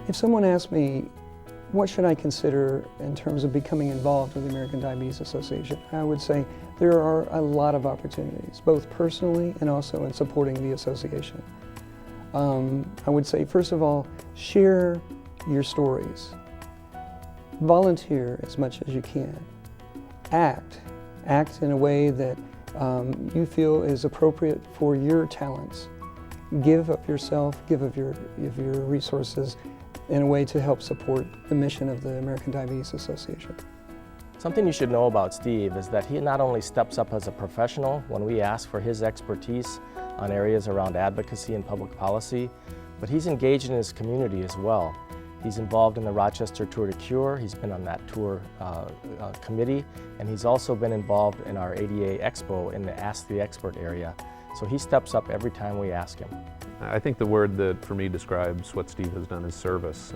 If someone asked me, what should I consider in terms of becoming involved with the American Diabetes Association, I would say there are a lot of opportunities, both personally and also in supporting the association. I would say, first of all, share your stories. Volunteer as much as you can. Act in a way that you feel is appropriate for your talents. Give of yourself, give of your resources in a way to help support the mission of the American Diabetes Association. Something you should know about Steve is that he not only steps up as a professional when we ask for his expertise on areas around advocacy and public policy, but he's engaged in his community as well. He's involved in the Rochester Tour to Cure. He's been on that tour committee, and he's also been involved in our ADA Expo in the Ask the Expert area. So he steps up every time we ask him. I think the word that for me describes what Steve has done is service.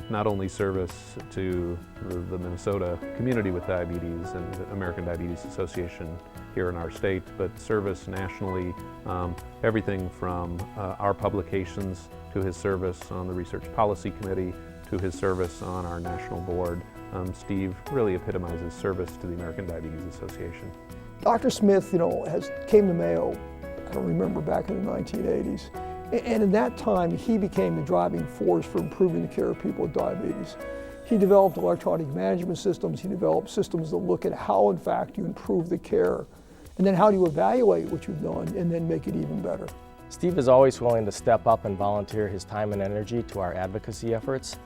Not only service to the Minnesota community with diabetes and the American Diabetes Association here in our state, but service nationally, everything from our publications to his service on the Research Policy Committee to his service on our national board. Steve really epitomizes service to the American Diabetes Association. Dr. Smith, came to Mayo, I don't remember, back in the 1980s. And in that time, he became the driving force for improving the care of people with diabetes. He developed electronic management systems. He developed systems that look at how, in fact, you improve the care, and then how do you evaluate what you've done and then make it even better. Steve is always willing to step up and volunteer his time and energy to our advocacy efforts.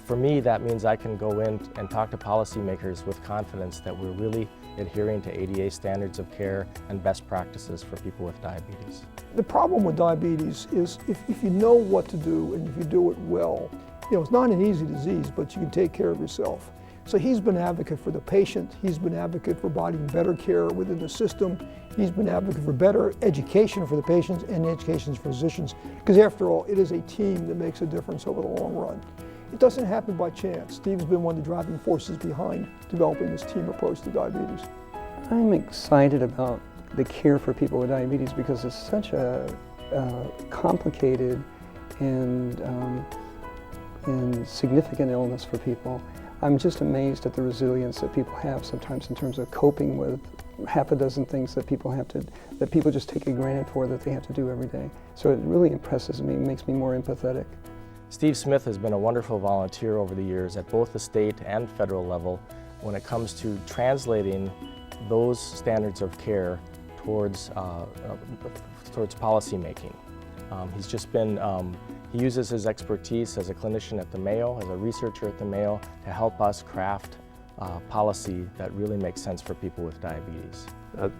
For me, that means I can go in and talk to policymakers with confidence that we're really adhering to ADA standards of care and best practices for people with diabetes. The problem with diabetes is if you know what to do and if you do it well, it's not an easy disease, but you can take care of yourself. So he's been an advocate for the patient. He's been an advocate for providing better care within the system. He's been an advocate for better education for the patients and education for physicians, because after all, it is a team that makes a difference over the long run. It doesn't happen by chance. Steve's been one of the driving forces behind developing this team approach to diabetes. I'm excited about the care for people with diabetes because it's such a complicated and significant illness for people. I'm just amazed at the resilience that people have sometimes in terms of coping with half a dozen things that people just take it granted for that they have to do every day. So it really impresses me, makes me more empathetic. Steve Smith has been a wonderful volunteer over the years at both the state and federal level when it comes to translating those standards of care towards policy making. He's just been, he uses his expertise as a clinician at the Mayo, as a researcher at the Mayo, to help us craft policy that really makes sense for people with diabetes.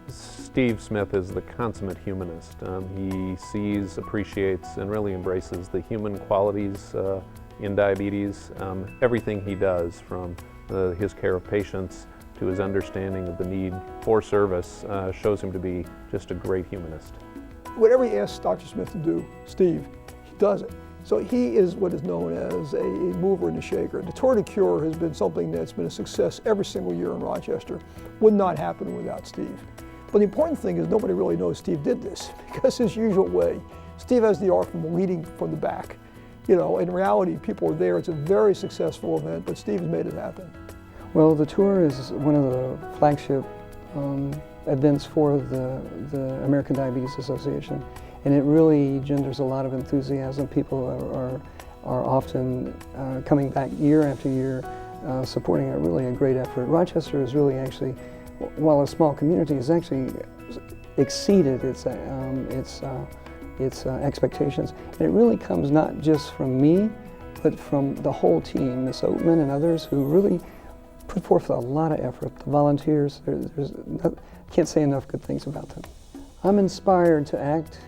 Steve Smith is the consummate humanist. He sees, appreciates, and really embraces the human qualities in diabetes. Everything he does, from his care of patients to his understanding of the need for service, shows him to be just a great humanist. Whatever he asks Dr. Smith to do, Steve, he does it. So he is what is known as a mover and a shaker. The Tour de Cure has been something that's been a success every single year in Rochester. Would not happen without Steve. But the important thing is nobody really knows Steve did this, because his usual way, Steve has the art from leading from the back. In reality, people are there. It's a very successful event, but Steve has made it happen. Well, the tour is one of the flagship events for the American Diabetes Association. And it really genders a lot of enthusiasm. People are often coming back year after year, supporting a great effort. Rochester is really actually, while a small community, has actually exceeded its expectations. And it really comes not just from me, but from the whole team, Ms. Oatman and others who really put forth a lot of effort. The volunteers, can't say enough good things about them. I'm inspired to act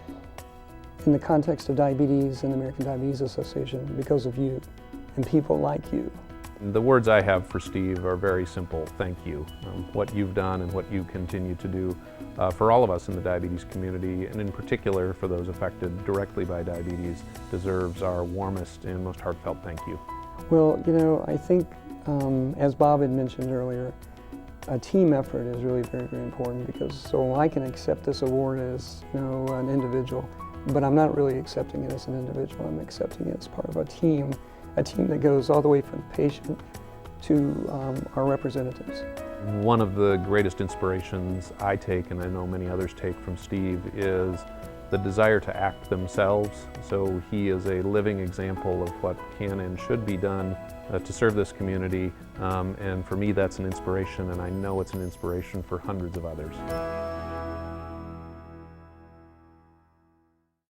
in the context of diabetes and the American Diabetes Association because of you and people like you. The words I have for Steve are very simple: thank you. What you've done and what you continue to do for all of us in the diabetes community, and in particular for those affected directly by diabetes, deserves our warmest and most heartfelt thank you. Well, I think as Bob had mentioned earlier, a team effort is really very, very important, because so I can accept this award as an individual, but I'm not really accepting it as an individual. I'm accepting it as part of a team a team that goes all the way from the patient to our representatives. One of the greatest inspirations I take, and I know many others take from Steve, is the desire to act themselves. So he is a living example of what can and should be done to serve this community. And for me, that's an inspiration, and I know it's an inspiration for hundreds of others.